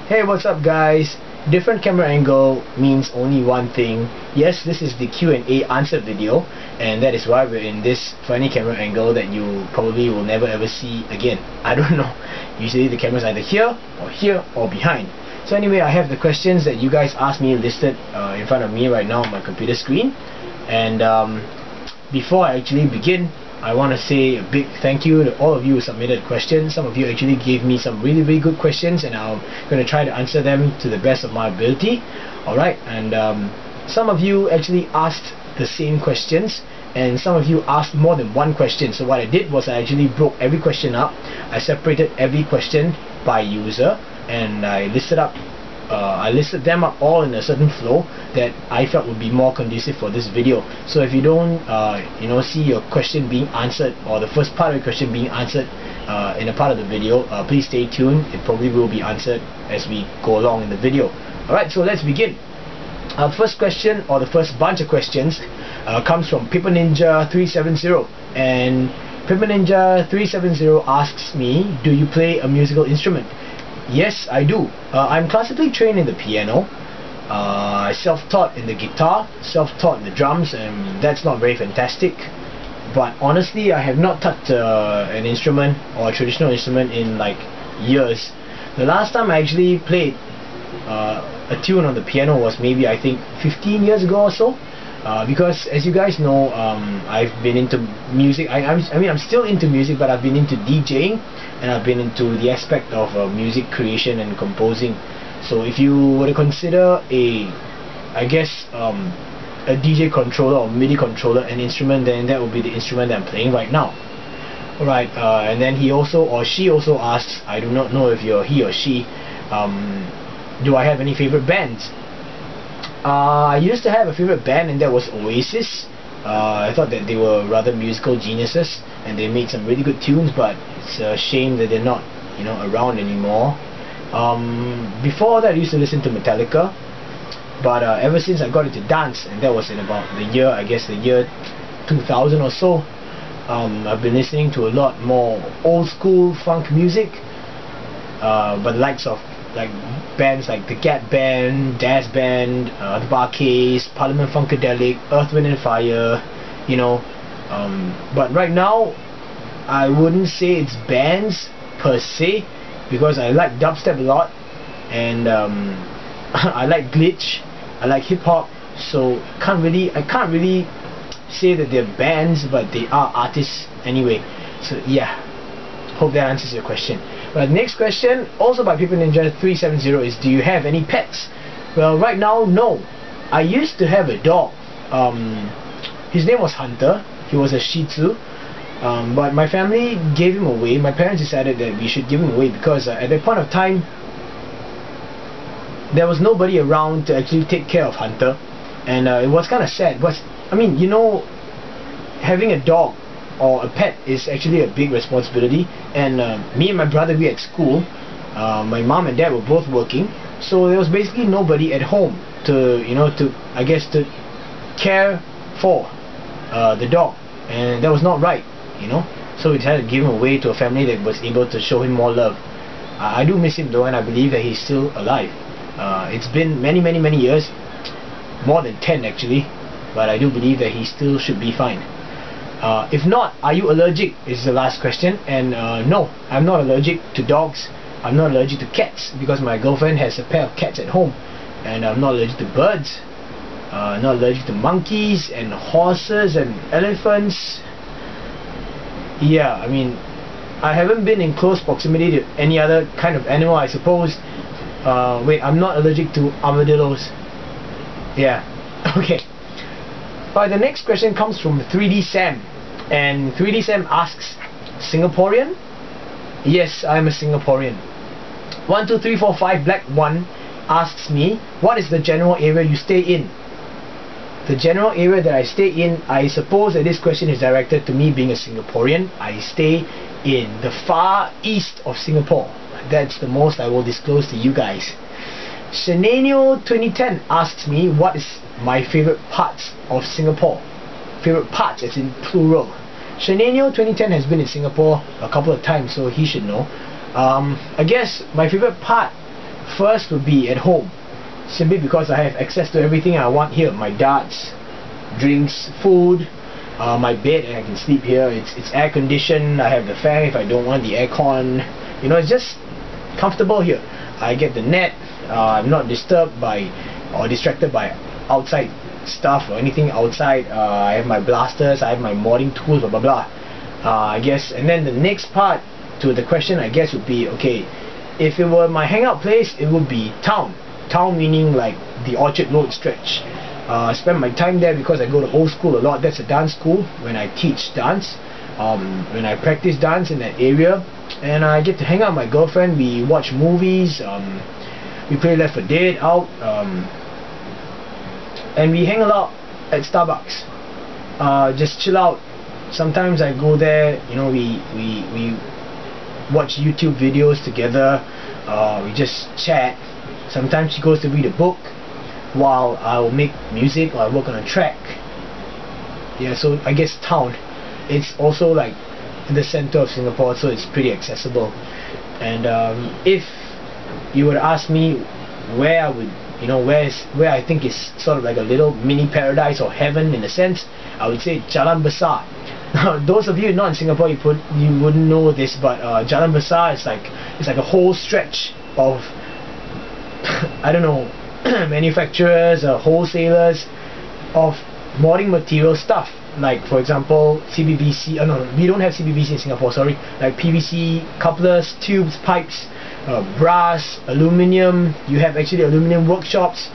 Hey, what's up guys? Different camera angle means only one thing. Yes, this is the Q&A answer video, and that is why we're in this funny camera angle that you probably will never ever see again. I don't know. Usually the camera's either here or behind. So anyway, I have the questions that you guys asked me listed in front of me right now on my computer screen. And before I actually begin, I want to say a big thank you to all of you who submitted questions. Some of you actually gave me some really good questions, and I'm going to try to answer them to the best of my ability. Alright, and some of you actually asked the same questions, and some of you asked more than one question. So what I did was I actually broke every question up. I separated every question by user, and I listed them up all in a certain flow that I felt would be more conducive for this video. So if you don't see your question being answered, or the first part of your question being answered in a part of the video, please stay tuned. It probably will be answered as we go along in the video. Alright, so let's begin. Our first question, or the first bunch of questions, comes from PaperNinja370, and PaperNinja370 asks me, do you play a musical instrument? Yes, I do. I'm classically trained in the piano. I self-taught in the guitar, self-taught in the drums, and that's not very fantastic. But honestly, I have not touched an instrument or a traditional instrument in like years. The last time I actually played a tune on the piano was maybe, I think, 15 years ago or so. Because as you guys know, I've been into music. I mean I'm still into music, but I've been into DJing, and I've been into the aspect of music creation and composing. So if you were to consider a DJ controller or MIDI controller an instrument, then that would be the instrument that I'm playing right now. Alright, and then he also, or she also asks, I do not know if you're he or she, do I have any favorite bands? I used to have a favorite band, and that was Oasis. I thought that they were rather musical geniuses, and they made some really good tunes, but it's a shame that they're not around anymore. Before that I used to listen to Metallica, but ever since I got into dance, and that was in about the year 2000 or so, I've been listening to a lot more old school funk music, but the likes of like bands like the Gap Band, Daz Band, the Bar-Kays, Parliament Funkadelic, Earth, Wind and Fire, but right now I wouldn't say it's bands per se, because I like dubstep a lot, and I like glitch, I like hip hop, so I can't really say that they're bands, but they are artists anyway. So yeah, hope that answers your question. But next question, also by PaperNinja370, is do you have any pets? Well, right now, no. I used to have a dog. His name was Hunter. He was a Shih Tzu. But my family gave him away. My parents decided that we should give him away because at that point of time, there was nobody around to actually take care of Hunter, and it was kind of sad. But I mean, having a dog or a pet is actually a big responsibility, and me and my brother, we at school. My mom and dad were both working, so there was basically nobody at home to care for the dog, and that was not right, so we decided to give him away to a family that was able to show him more love. I do miss him though, and I believe that he's still alive. It's been many years, more than 10 actually, but I do believe that he still should be fine. If not, are you allergic? Is the last question. And no, I'm not allergic to dogs. I'm not allergic to cats, because my girlfriend has a pair of cats at home. And I'm not allergic to birds. Not allergic to monkeys and horses and elephants. Yeah, I mean, I haven't been in close proximity to any other kind of animal, I suppose. Wait, I'm not allergic to armadillos. Yeah, okay. Right, the next question comes from 3D Sam, and 3D Sam asks, Singaporean? Yes, I'm a Singaporean. 12345 Black 1 asks me, what is the general area you stay in? The general area that I stay in, I suppose that this question is directed to me being a Singaporean. I stay in the far east of Singapore. That's the most I will disclose to you guys. Shenanio 2010 asks me, what is my favorite parts of Singapore? Favorite parts as in plural. Shenanio 2010 has been in Singapore a couple of times, so he should know. I guess my favorite part first would be at home, simply because I have access to everything I want here. My darts, drinks, food, my bed, and I can sleep here. It's air conditioned. I have the fan if I don't want the aircon. You know, it's just comfortable here. I get the net. I'm not disturbed by or distracted by outside stuff or anything outside. I have my blasters, I have my modding tools, blah blah blah. I guess, and then the next part to the question, I guess, would be, okay, if it were my hangout place, it would be town. Town meaning like the Orchard Road stretch. I spend my time there because I go to old school a lot. That's a dance school when I teach dance, when I practice dance in that area, and I get to hang out with my girlfriend. We watch movies, we play Left 4 Dead out, and we hang a lot at Starbucks, just chill out. Sometimes I go there, you know, we watch YouTube videos together, we just chat. Sometimes she goes to read a book while I'll make music or I work on a track. Yeah, so I guess town. It's also like in the center of Singapore, so it's pretty accessible. And if you would ask me where I would, you know, where I think is sort of like a little mini paradise or heaven in a sense, I would say Jalan Besar. Now, those of you not in Singapore, you wouldn't know this, but Jalan Besar is like a whole stretch of I don't know, manufacturers, wholesalers of modding material stuff. Like, for example, CBVC. No, we don't have CBVC in Singapore. Sorry, like PVC couplers, tubes, pipes, brass, aluminium. You have actually aluminium workshops.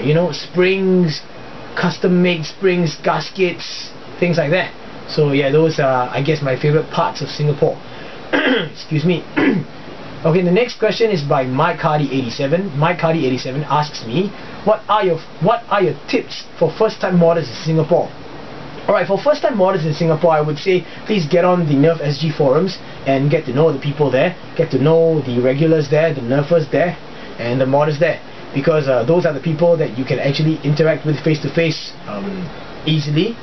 You know, springs, custom-made springs, gaskets, things like that. So yeah, those are, I guess, my favorite parts of Singapore. Excuse me. Okay, the next question is by Mike Hardy 87. Mike Hardy 87 asks me, what are your tips for first-time modders in Singapore? Alright, for first-time modders in Singapore, I would say please get on the Nerf SG forums and get to know the people there, get to know the regulars there, the nerfers there, and the modders there, because those are the people that you can actually interact with face-to-face easily,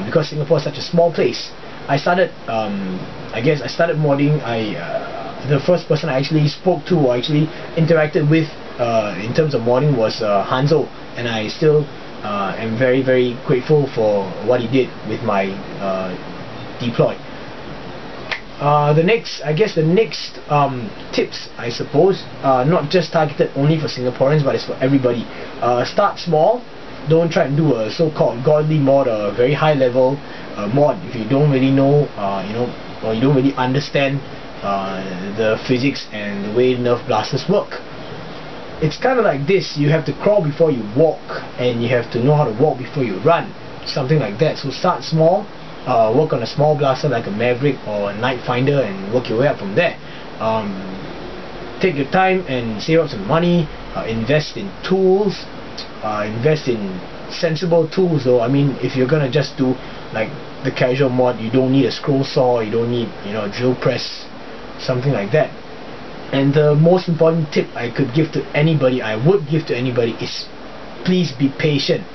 because Singapore is such a small place. I started, I started modding. The first person I actually spoke to or actually interacted with in terms of modding was Hanzo, and I still am very, very grateful for what he did with my deploy. The next tips, I suppose, not just targeted only for Singaporeans, but it's for everybody. Start small. Don't try and do a so-called godly mod or a very high level mod if you don't really know, you know, or you don't really understand the physics and the way Nerf blasters work. It's kind of like this: you have to crawl before you walk, and you have to know how to walk before you run, something like that. So start small, work on a small blaster like a Maverick or a Night Finder, and work your way up from there. Take your time and save up some money, invest in tools, invest in sensible tools though. I mean, if you're gonna just do like the casual mod, you don't need a scroll saw, you don't need, you know, a drill press, something like that. And the most important tip I could give to anybody, I would give to anybody, is please be patient.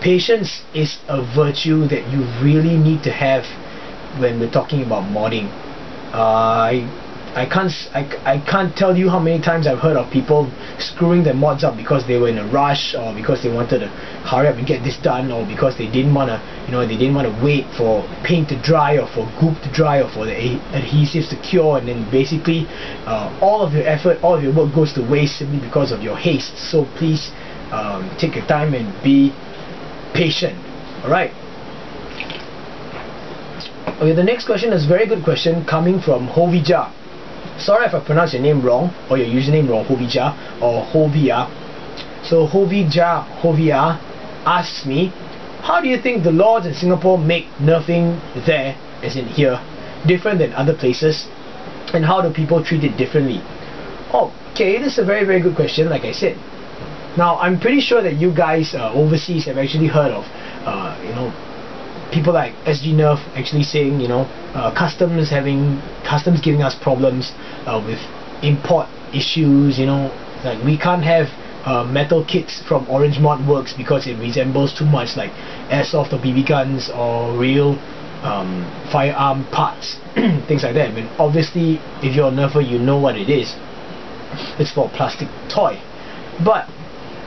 Patience is a virtue that you really need to have when we're talking about modding. I can't tell you how many times I've heard of people screwing their mods up because they were in a rush, or because they wanted to hurry up and get this done, or because they didn't want to, you know, they didn't want to wait for paint to dry, or for goop to dry, or for the adhesives to cure, and then basically all of your effort, all of your work goes to waste simply because of your haste. So please take your time and be patient. Alright. Okay, the next question is a very good question coming from Hovija. Sorry if I pronounce your name wrong, or your username wrong, Hovija or Hovia. So Hovia asks me, how do you think the laws in Singapore make nerfing there, as in here, different than other places, and how do people treat it differently? Okay, this is a very, very good question, like I said. Now, I'm pretty sure that you guys overseas have actually heard of, you know, people like SG Nerf actually saying, you know, customs giving us problems with import issues. You know, like we can't have metal kits from Orange Mod Works because it resembles too much like airsoft or BB guns or real firearm parts, things like that. I mean, obviously, if you're a nerfer, you know what it is. it's for a plastic toy. But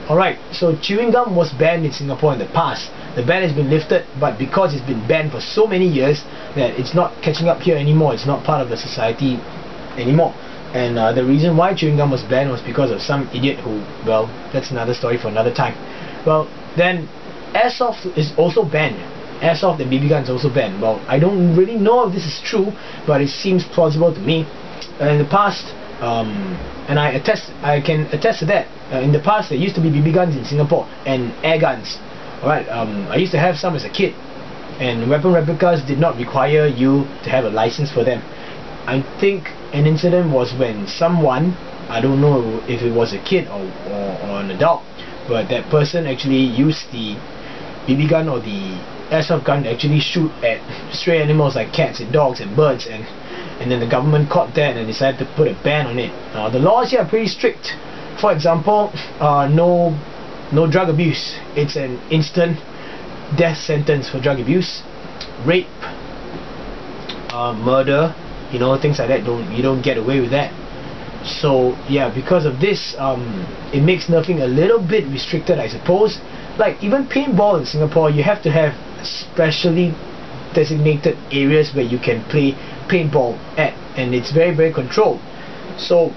alright, so chewing gum was banned in Singapore in the past. The ban has been lifted, but because it's been banned for so many years that it's not catching up here anymore, it's not part of the society anymore. And the reason why chewing gum was banned was because of some idiot who, well, that's another story for another time. Well, then airsoft is also banned. Airsoft and BB guns also banned. Well, I don't really know if this is true, but it seems plausible to me. In the past, and I can attest to that. In the past, there used to be BB guns in Singapore and air guns. Alright, I used to have some as a kid, and weapon replicas did not require you to have a license for them. I think an incident was when someone, I don't know if it was a kid or an adult, but that person actually used the BB gun or the airsoft gun to actually shoot at stray animals like cats and dogs and birds, and then the government caught that and decided to put a ban on it. The laws here are pretty strict. For example, no drug abuse. It's an instant death sentence for drug abuse. Rape, murder, you know, things like that, you don't get away with that. So yeah, because of this, it makes nerfing a little bit restricted, I suppose. Like even paintball in Singapore, you have to have specially designated areas where you can play paintball at, and it's very, very controlled. So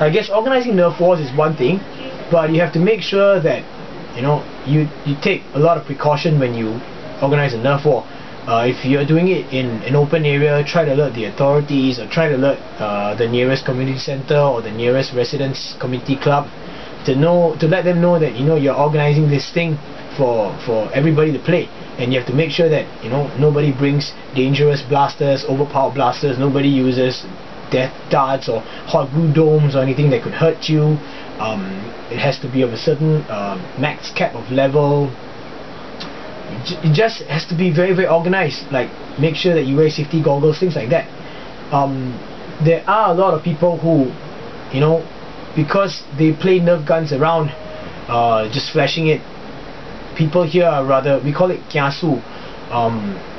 I guess organizing Nerf wars is one thing, but you have to make sure that, you know, you take a lot of precaution when you organize a Nerf war. If you're doing it in an open area, try to alert the authorities, or try to alert the nearest community center or the nearest residents community club to let them know that, you know, you're organizing this thing for everybody to play. And you have to make sure that, you know, nobody brings dangerous blasters, overpowered blasters, nobody uses death darts or hot glue domes or anything that could hurt you. It has to be of a certain max cap of level. It just has to be very, very organized. Like, make sure that you wear safety goggles, things like that. There are a lot of people who, you know, because they play Nerf guns around, just flashing it, people here are rather, we call it kiasu,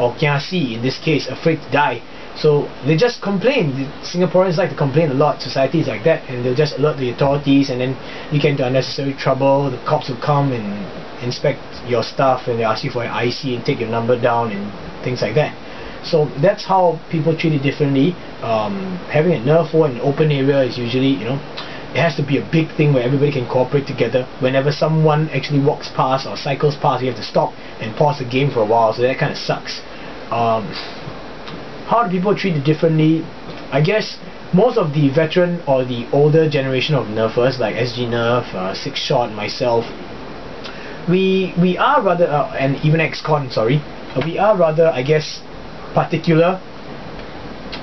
or kiasi in this case, afraid to die. So they just complain. The Singaporeans like to complain a lot. Society is like that, and they'll just alert the authorities, and then you get into unnecessary trouble. The cops will come and inspect your stuff, and they ask you for your IC and take your number down and things like that. So that's how people treat it differently. Having a Nerf war in an open area is usually, you know, it has to be a big thing where everybody can cooperate together. Whenever someone actually walks past or cycles past, you have to stop and pause the game for a while, so that kind of sucks. How do people treat it differently? I guess most of the veteran or the older generation of Nerfers, like SG Nerf, Six Shot, myself, we are rather, and even XCon, sorry, we are rather, I guess, particular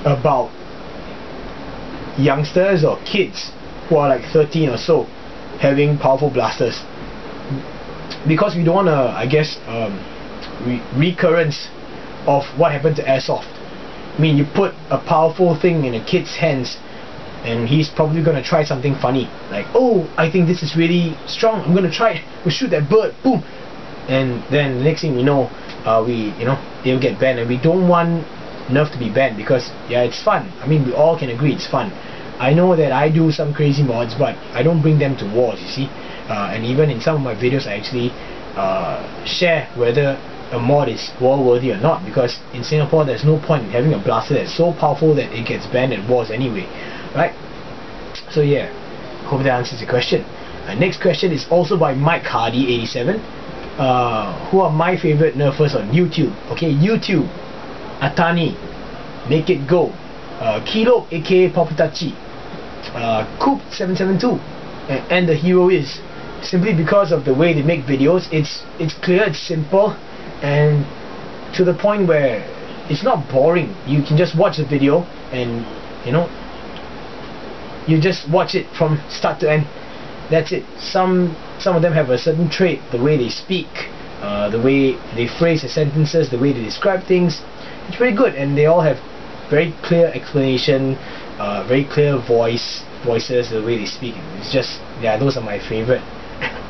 about youngsters or kids who are like 13 or so having powerful blasters, because we don't want to, I guess, recurrence of what happened to airsoft. I mean, you put a powerful thing in a kid's hands and he's probably going to try something funny, like, oh, I think this is really strong, I'm going to try it, we'll shoot that bird, boom, and then the next thing you know, they'll get banned. And we don't want Nerf to be banned, because yeah, it's fun. I mean, we all can agree it's fun. I know that I do some crazy mods, but I don't bring them to wars, you see. And even in some of my videos, I actually share whether a mod is war worthy or not, because in Singapore there's no point in having a blaster that's so powerful that it gets banned at wars anyway, right? So yeah, hope that answers the question. Next question is also by Mike Hardy 87. Who are my favorite Nerfers on YouTube? Okay, YouTube, Itani, Make It Go, Kilo aka Poputachi, Coop 772, and the hero is, simply because of the way they make videos. It's clear, it's simple, and to the point where it's not boring. You can just watch the video and, you know, you just watch it from start to end. That's it. Some of them have a certain trait, the way they speak, the way they phrase the sentences, the way they describe things. It's pretty good, and they all have very clear explanation, very clear voices, the way they speak. It's just, yeah, those are my favorite.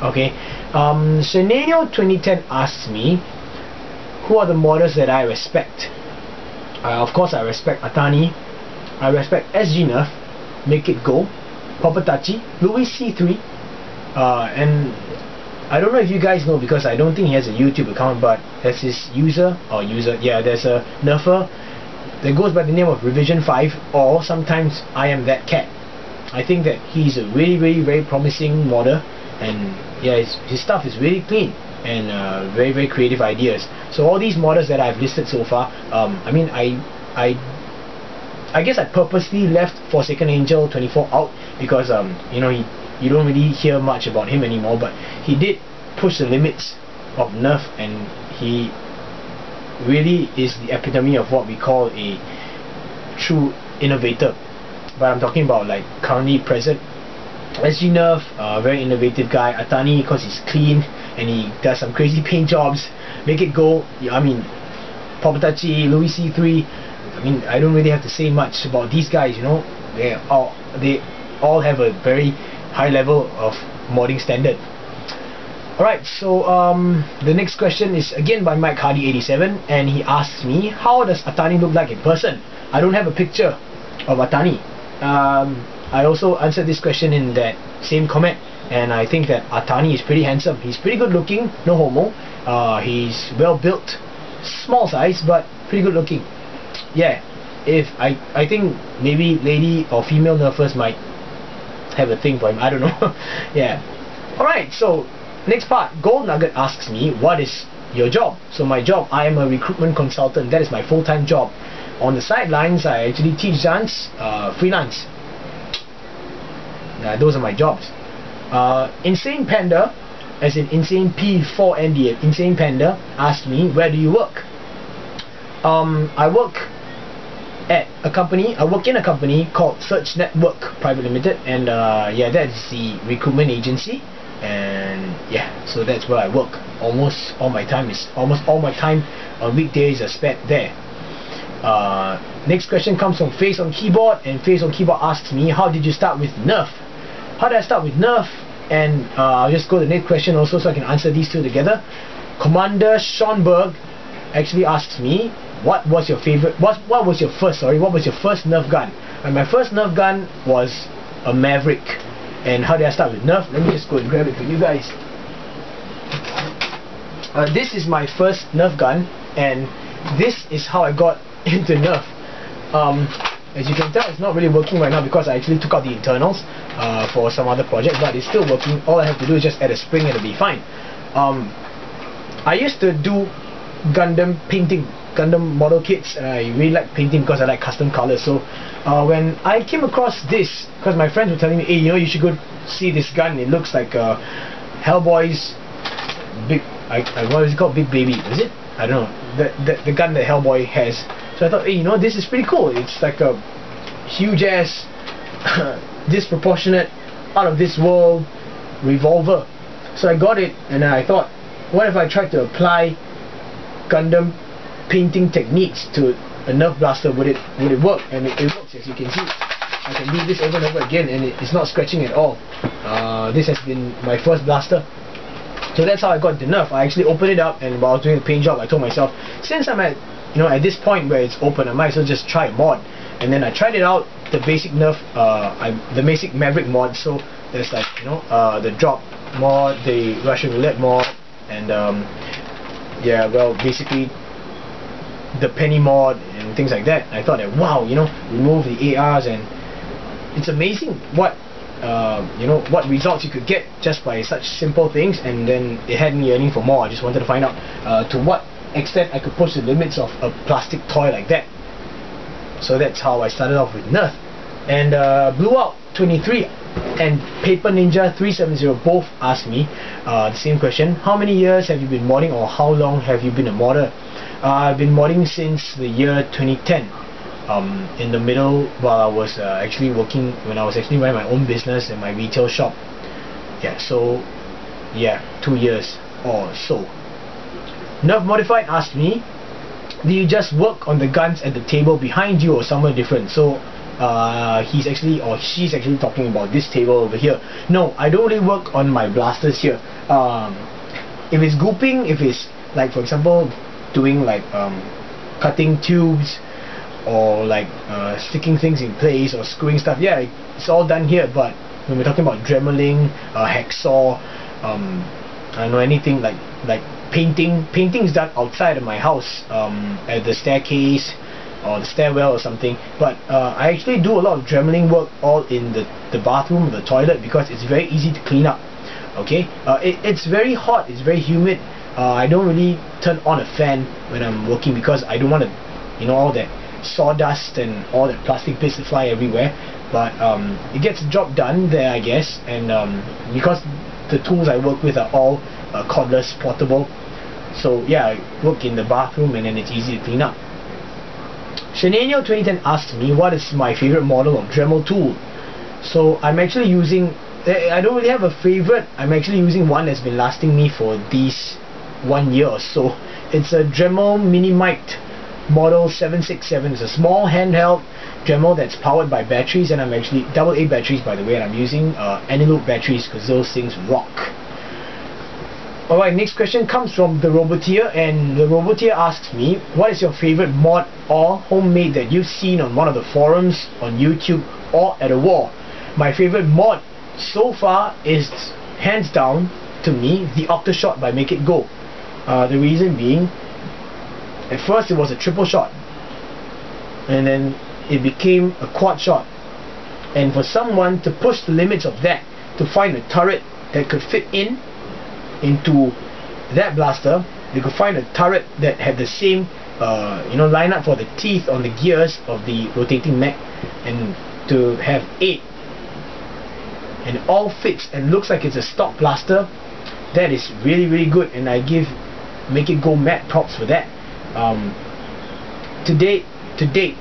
Okay. Shenanio 2010 asks me, who are the modders that I respect? Of course, I respect Itani, I respect SG Nerf, Make It Go, Popatachi, Louis C3, and I don't know if you guys know, because I don't think he has a YouTube account, but there's his there's a nerfer that goes by the name of Revision 5, or sometimes I Am That Cat. I think that he's a really very promising modder, and yeah, his stuff is really clean and very creative ideas. So all these modders that I've listed so far, I mean, I guess I purposely left Forsaken Angel 24 out because you know, you don't really hear much about him anymore, but he did push the limits of nerf, and he really is the epitome of what we call a true innovator. But I'm talking about like currently present SG Nerf, very innovative guy. Itani, because he's clean and he does some crazy paint jobs. Make It Go, I mean, Popatachi, Louis C3, I mean, I don't really have to say much about these guys, you know. They all have a very high level of modding standard. Alright, so the next question is again by Mike Hardy 87, and he asks me, how does Itani look like in person? I don't have a picture of Itani. I also answered this question in that same comment, and I think that Itani is pretty handsome. He's pretty good looking, no homo. He's well built, small size, but pretty good looking. Yeah, I think maybe lady or female nerfers might have a thing for him, I don't know. Yeah. Alright, so next part, Gold Nugget asks me, what is your job? So my job, I am a recruitment consultant. That is my full-time job. On the sidelines, I actually teach dance, freelance. Those are my jobs. Insane Panda, as in Insane P4ND, Insane Panda asked me, where do you work? I work at a company. I work in a company called Search Network Private Limited, and yeah, that's the recruitment agency. And yeah, so that's where I work. Almost all my time on weekdays are spent there. Next question comes from Face on Keyboard, and Face on Keyboard asks me, how did you start with Nerf? How did I start with Nerf? And I'll just go to the next question also, so I can answer these two together. Commander Schonberg actually asks me, what was your first Nerf gun? And my first Nerf gun was a Maverick. And how did I start with Nerf? Let me just go and grab it for you guys. This is my first Nerf gun, and this is how I got into Nerf. As you can tell, it's not really working right now because I actually took out the internals for some other project, but it's still working. All I have to do is just add a spring and it'll be fine. I used to do Gundam painting, Gundam model kits, and I really like painting because I like custom colors. So when I came across this, because my friends were telling me, hey, you know, you should go see this gun, it looks like Hellboy's big, what is it called, Big Baby, is it? I don't know, the gun that Hellboy has. So I thought, hey, you know, this is pretty cool. It's like a huge ass disproportionate, out of this world revolver. So I got it, and I thought, what if I tried to apply Gundam painting techniques to a Nerf blaster? Would it work? And it works, as you can see. I can do this over and over again, and it's not scratching at all. This has been my first blaster. So that's how I got the Nerf. I actually opened it up, and while I was doing the paint job, I told myself, since I'm at this point where it's open, I might as well just try a mod. And then I tried it out, the basic Nerf, the basic Maverick mod. So there's like, the drop mod, the Russian roulette mod, and yeah, well, basically the penny mod and things like that. I thought that, wow, remove the ARs, and it's amazing what what results you could get just by such simple things. And then it had me yearning for more. I just wanted to find out to what extent I could push the limits of a plastic toy like that. So that's how I started off with Nerf. And Blue Out 23 and Paper Ninja 370 both asked me the same question. How many years have you been modding, or how long have you been a modder? I've been modding since the year 2010. In the middle, while I was actually working, when I was actually running my own business in my retail shop. Yeah, so yeah, 2 years or so. Nerf Modified asked me, do you just work on the guns at the table behind you or somewhere different? So he's actually, or she's actually talking about this table over here. No, I don't really work on my blasters here. If it's gooping, if it's like, for example, doing like cutting tubes, or like sticking things in place or screwing stuff, yeah, it's all done here. But when we're talking about dremeling, hacksaw, I don't know, anything like painting is done outside of my house, at the staircase or the stairwell or something. But I actually do a lot of dremeling work all in the bathroom, the toilet, because it's very easy to clean up. Okay, it's very hot, it's very humid. I don't really turn on a fan when I'm working because I don't want to, you know, all that sawdust and all that plastic bits to fly everywhere. But it gets the job done there, I guess. And because the tools I work with are all cordless, portable, so yeah, I work in the bathroom and then it's easy to clean up. Shenanio 2010 asked me what is my favorite model of Dremel tool. So I'm actually using, I don't really have a favorite. I'm actually using one that's been lasting me for these 1 year or so. It's a Dremel Mini Mic model 767. It's a small handheld Dremel that's powered by batteries, and I'm actually AA batteries, by the way, and I'm using analogue batteries because those things rock. Alright, next question comes from the Roboteer, and the Roboteer asks me, what is your favorite mod or homemade that you've seen on one of the forums, on YouTube, or at a war? My favorite mod so far is, hands down, to me, the Octashot by Make It Go. The reason being, at first it was a triple shot, and then it became a quad shot, and for someone to push the limits of that, to find a turret that could fit into that blaster, they could find a turret that had the same line up for the teeth on the gears of the rotating mech, and to have 8, and it all fits and looks like it's a stock blaster. That is really, really good, and I give Make It Go mad props for that. To date,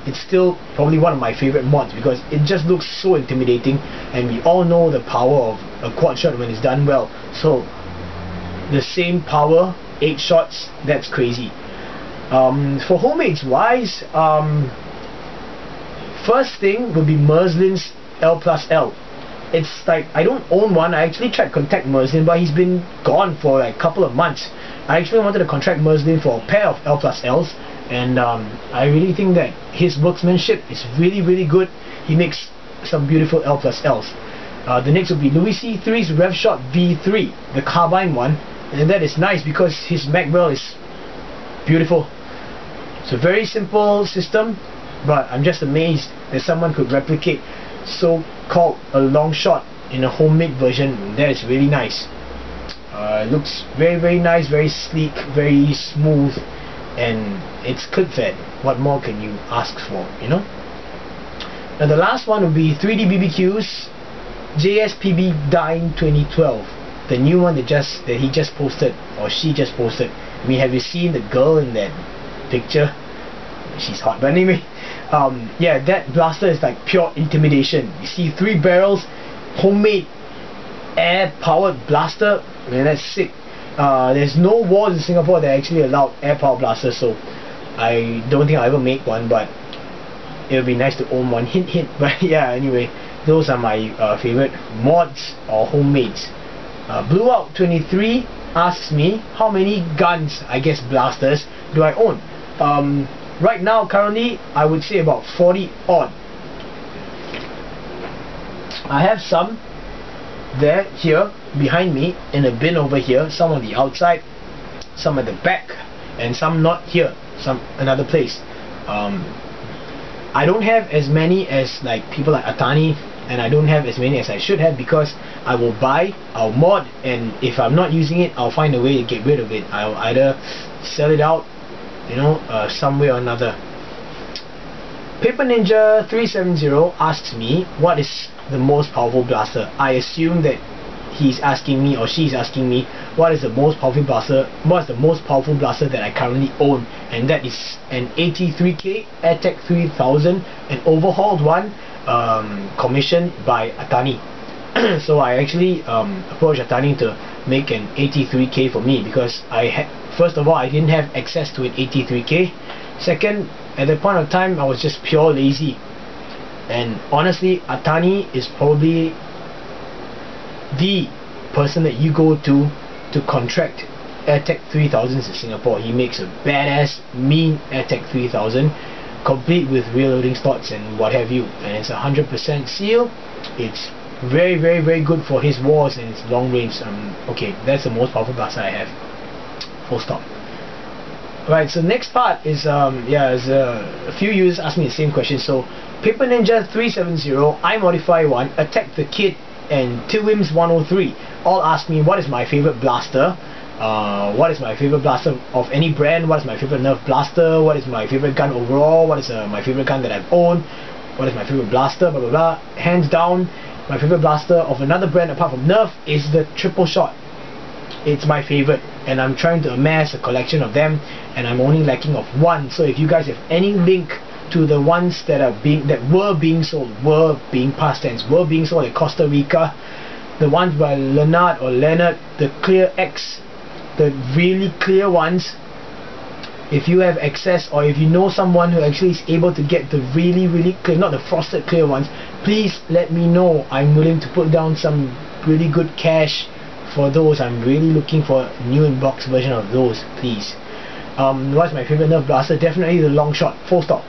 it's still probably one of my favorite mods because it just looks so intimidating, and we all know the power of a quad shot when it's done well. So the same power, 8 shots, that's crazy. For homemades wise, first thing would be Merslin's L+L. It's like, I don't own one. I actually tried to contact Merslin, but he's been gone for like a couple of months. I actually wanted to contract Merslin for a pair of L+Ls, and I really think that his workmanship is really, really good. He makes some beautiful L+Ls. The next will be Louis C3's RevShot V3, the carbine one, and that is nice because his mag well is beautiful. It's a very simple system, but I'm just amazed that someone could replicate so-called a long shot in a homemade version. That is really nice. It looks very, very nice, very sleek, very smooth, and it's clip-fed. What more can you ask for, you know? Now the last one will be 3D BBQ's JSPB Dine 2012, the new one that he just posted, or she just posted. I mean, have you seen the girl in that picture? She's hot, but anyway, yeah, that blaster is like pure intimidation. You see 3 barrels, homemade air-powered blaster. Man, that's sick. There's no wars in Singapore that actually allow air-powered blasters, so I don't think I'll ever make one, but it would be nice to own one. Hint, hint. But yeah, anyway, those are my favorite mods or homemades. Blue Out 23 asks me how many guns, I guess blasters, do I own? Right now, currently, I would say about 40 odd. I have some there, here, behind me, in a bin over here, some on the outside, some at the back, and some not here, some another place. I don't have as many as like people like Itani, and I don't have as many as I should have because I will buy, I'll mod, and if I'm not using it, I'll find a way to get rid of it. I'll either sell it out, you know, some way or another. Paper Ninja 370 asks me what is the most powerful blaster. I assume that he's asking me, or she's asking me, what is the most powerful blaster? What's the most powerful blaster that I currently own? And that is an AT3K AirTech 3000, an overhauled one, commissioned by Itani. So I actually approached Itani to make an AT3K for me because first of all, I didn't have access to an AT3K. Second, at that point of time, I was just pure lazy. And honestly, Itani is probably the person that you go to contract AirTech 3000s in Singapore. He makes a badass, mean AirTech 3000. complete with rear loading slots and what have you, and it's 100% seal. It's very very good for his wars and its long range. Okay, that's the most powerful blaster I have, full stop. Right, so next part is a few users asked me the same question. So Paper Ninja 370, iModify1, Attack the Kid, and Tilwims 103 all asked me what is my favorite blaster, what is my favorite blaster of any brand, what is my favorite Nerf blaster, what is my favorite gun overall, what is my favorite gun that I've owned, what is my favorite blaster, blah blah blah. Hands down, my favorite blaster of another brand apart from Nerf is the triple shot. It's my favorite, and I'm trying to amass a collection of them, and I'm only lacking of one. So if you guys have any link to the ones that were being sold at Costa Rica, the ones by Leonard, the clear X, the really clear ones, if you have access, or if you know someone who actually is able to get the really clear, not the frosted clear ones, please let me know. I'm willing to put down some really good cash for those. I'm really looking for a new in-box version of those, please. What's my favorite Nerf blaster? Definitely the long shot, full stop.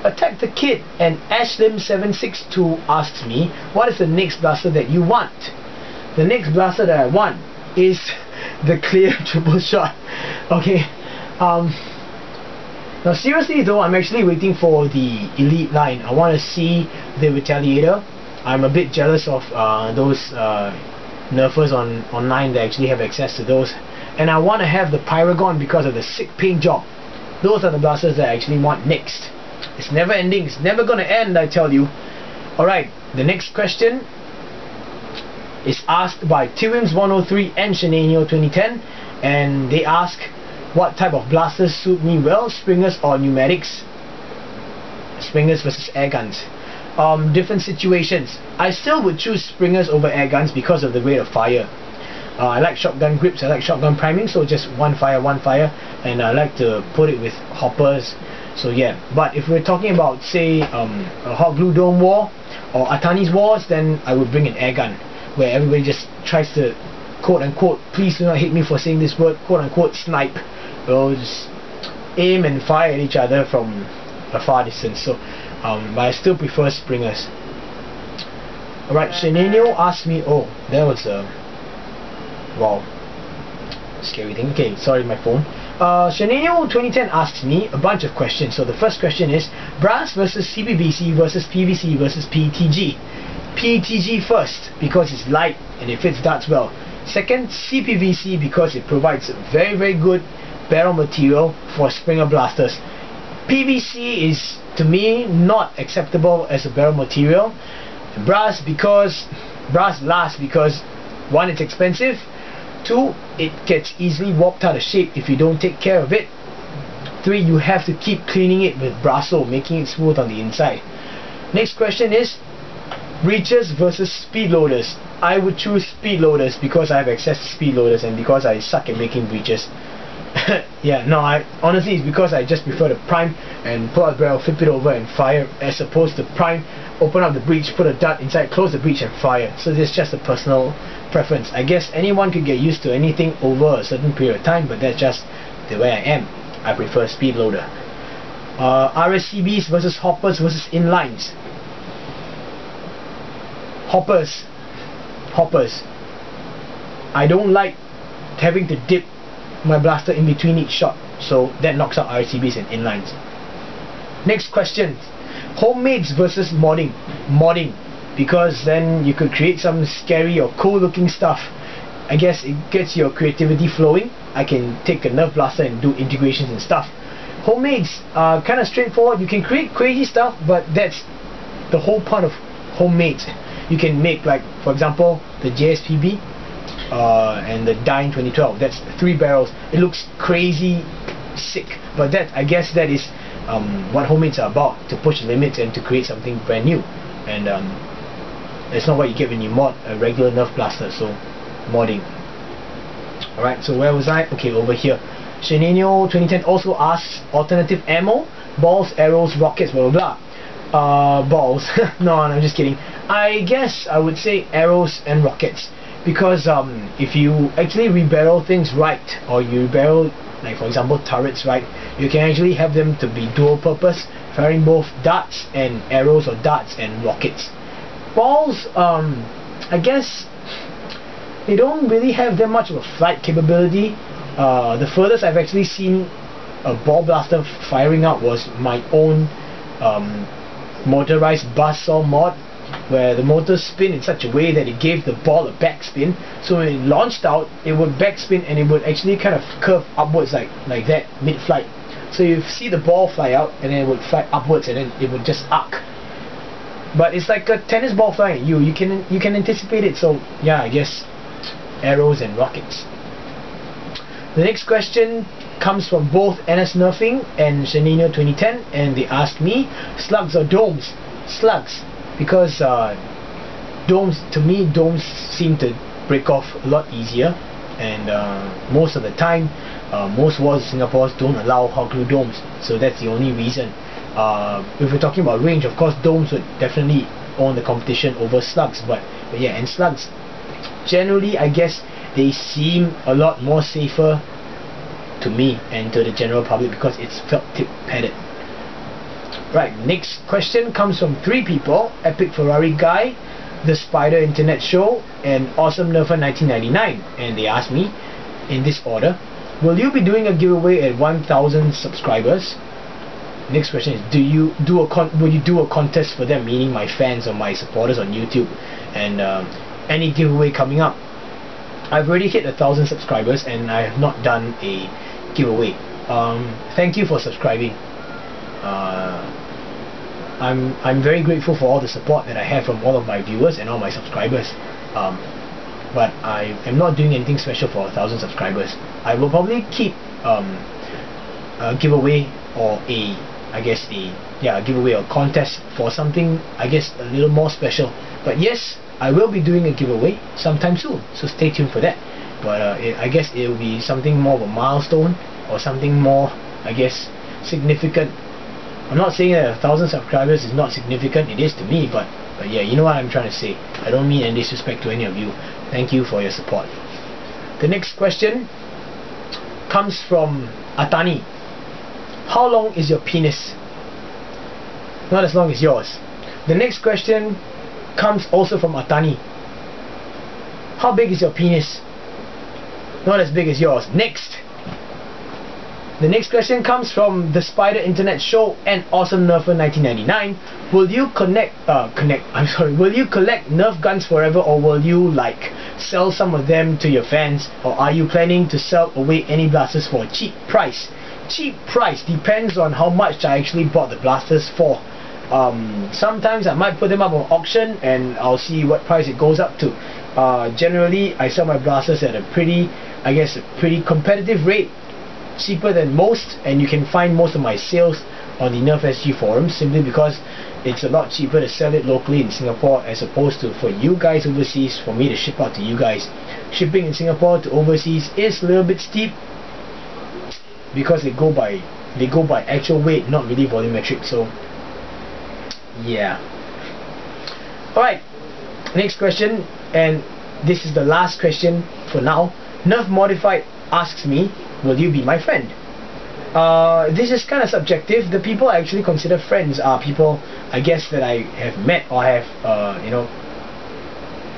Attack the Kid and Ashlim762 asks me, what is the next blaster that you want? The next blaster that I want is the clear triple shot. Okay. Now seriously though, I'm actually waiting for the Elite line. I want to see the Retaliator. I'm a bit jealous of those nerfers online that actually have access to those, and I want to have the Pyragon because of the sick paint job. Those are the blasters that I actually want next. It's never ending, it's never gonna end, I tell you. Alright, the next question is asked by Tilwims 103 and Shenanio 2010, and they ask what type of blasters suit me well, springers or pneumatics. Springers versus air guns. Different situations. I still would choose springers over air guns because of the rate of fire. I like shotgun grips, I like shotgun priming, so just one fire, and I like to put it with hoppers. So yeah, but if we're talking about say a hot glue dome war or Itani's wars, then I would bring an air gun where everybody just tries to quote unquote, please do not hate me for saying this word, quote unquote snipe. We'll just aim and fire at each other from a far distance. So but I still prefer springers. Alright, Shenanio asked me, oh, that was a wow, scary thing. Okay, sorry, my phone. Shenanio 2010 asks me a bunch of questions. So the first question is brass versus CPVC versus PVC versus PETG. PETG first because it's light and it fits darts well. Second, CPVC because it provides very good barrel material for springer blasters. PVC is to me not acceptable as a barrel material. Brass because brass lasts because one, it's expensive, two, it gets easily warped out of shape if you don't take care of it, three, you have to keep cleaning it with Brasso, making it smooth on the inside. Next question is breechers versus speed loaders. I would choose speed loaders because I have access to speed loaders and because I suck at making breechers. Yeah, no, honestly it's because I just prefer to prime and pull out the barrel, flip it over and fire, as opposed to prime, open up the breech, put a dart inside, close the breech and fire. So this is just a personal preference. I guess anyone could get used to anything over a certain period of time, but that's just the way I am. I prefer speed loader. RSCBs versus hoppers versus inlines. Hoppers. I don't like having to dip my blaster in between each shot, so that knocks out RCBs and inlines. Next question, homemades versus modding. Modding, because then you could create some scary or cool looking stuff. I guess it gets your creativity flowing. I can take a Nerf blaster and do integrations and stuff. Homemades are kind of straightforward. You can create crazy stuff, but that's the whole point of homemades. You can make, like for example, the JSPB and the Dine 2012. That's 3 barrels. It looks crazy sick, but that, I guess that is what homemades are about, to push the limits and to create something brand new. And that's not what you get when you mod a regular Nerf blaster. So modding. Alright, so where was I? Okay, over here. Shenanio 2010 also asks alternative ammo, balls, arrows, rockets, blah blah blah. Balls. No, I'm just kidding. I guess I would say arrows and rockets. because if you actually rebarrel things right, or you barrel, like for example turrets right, you can actually have them to be dual purpose, firing both darts and arrows, or darts and rockets. Balls, I guess they don't really have that much of a flight capability. The furthest I've actually seen a ball blaster firing out was my own motorized buzzsaw mod, where the motor spin in such a way that it gave the ball a backspin. So when it launched out, it would backspin and it would actually kind of curve upwards like that mid-flight. So you see the ball fly out and then it would fly upwards and then it would just arc. But it's like a tennis ball flying at you. You can anticipate it. So yeah, I guess arrows and rockets. The next question comes from both NS Nerfing and Shenanio 2010, and they asked me, slugs or domes? Slugs, because domes, to me, domes seem to break off a lot easier, and most of the time, most wars in Singapore don't allow hot glue domes, so that's the only reason. If we're talking about range, of course domes would definitely own the competition over slugs, but yeah, and slugs, generally I guess they seem a lot more safer to me and to the general public because it's felt tip padded. Right, next question comes from 3 people: Epic Ferrari Guy, The Spider Internet Show, and Awesome Nerfer 1999, and they asked me in this order: will you be doing a giveaway at 1,000 subscribers? Next question is, will you do a contest for them, meaning my fans or my supporters on YouTube, and any giveaway coming up? I've already hit 1,000 subscribers and I have not done a giveaway. Thank you for subscribing. I'm very grateful for all the support that I have from all of my viewers and all my subscribers. But I am not doing anything special for 1,000 subscribers. I will probably keep a giveaway or a giveaway or contest for something, I guess, a little more special. But yes, I will be doing a giveaway sometime soon, so stay tuned for that. But I guess it will be something more of a milestone, or something more, I guess, significant. I'm not saying that 1,000 subscribers is not significant, it is to me, but yeah, you know what I'm trying to say. I don't mean any disrespect to any of you. Thank you for your support. The next question comes from Atani. How long is your penis? Not as long as yours. The next question comes also from Atani. How big is your penis? Not as big as yours. Next. The next question comes from The Spider Internet Show and Awesome Nerfer 1999. Will you will you collect Nerf guns forever, or will you sell some of them to your fans, or are you planning to sell away any blasters for a cheap price? Cheap price depends on how much I actually bought the blasters for. Sometimes I might put them up on auction and I'll see what price it goes up to. Generally I sell my blasters at a pretty competitive rate, cheaper than most, and you can find most of my sales on the NerfSG forums, simply because it's a lot cheaper to sell it locally in Singapore as opposed to for you guys overseas, for me to ship out to you guys. Shipping in Singapore to overseas is a little bit steep because they go by actual weight, not really volumetric. So yeah. Alright, next question, and this is the last question for now. Nerf Modified asks me, will you be my friend? This is kind of subjective. The people I actually consider friends are people, I guess, that I have met or have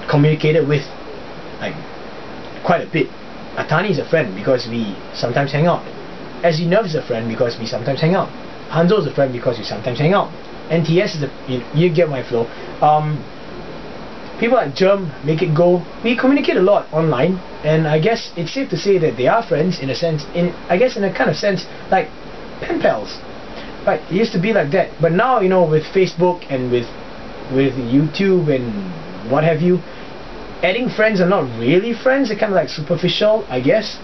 communicated with quite a bit. Atani is a friend because we sometimes hang out. SG Nerf is a friend because we sometimes hang out. Hanzo is a friend because we sometimes hang out. NTS is you get my flow. People like Germ, Make It Go, we communicate a lot online, and I guess it's safe to say that they are friends in a sense, in a kind of sense, like pen pals. Right, it used to be like that, but now, with Facebook and with YouTube and what have you, adding friends are not really friends. They're kind of like superficial, I guess.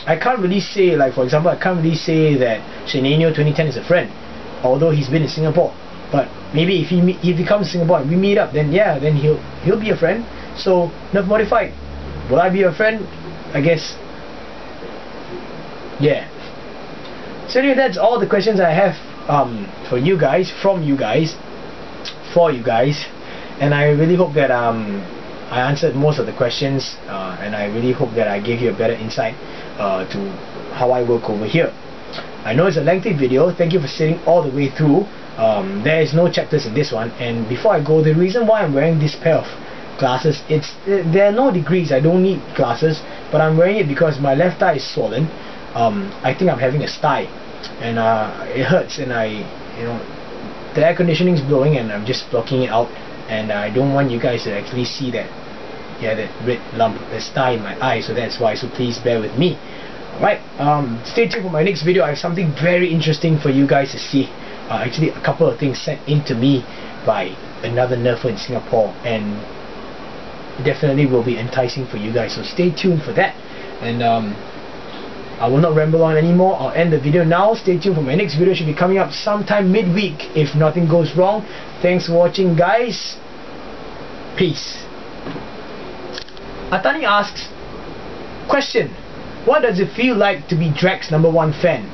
I can't really say, for example, I can't really say that Shenanio 2010 is a friend, although he's been in Singapore. But maybe if he comes to Singapore and we meet up, then yeah, then he'll be a friend. So Nerf Modified, will I be a friend? I guess. Yeah. So anyway, that's all the questions I have for you guys, from you guys, for you guys, and I really hope that I answered most of the questions, and I really hope that I gave you a better insight to how I work over here. I know it's a lengthy video. Thank you for sitting all the way through. There is no checklist in this one, and before I go, the reason why I'm wearing this pair of glasses, there are no degrees. I don't need glasses, but I'm wearing it because my left eye is swollen. I think I'm having a sty, and it hurts, and the air conditioning is blowing, and I'm just blocking it out, and I don't want you guys to actually see that red lump, the sty in my eye, so that's why. So please bear with me. Alright, stay tuned for my next video. I have something very interesting for you guys to see. Actually, a couple of things sent in to me by another nerfer in Singapore, and definitely will be enticing for you guys, so stay tuned for that. And I will not ramble on anymore. I'll end the video now. Stay tuned for my next video. It should be coming up sometime midweek if nothing goes wrong. Thanks for watching, guys. Peace. Atani asks, question: what does it feel like to be Drax #1 fan?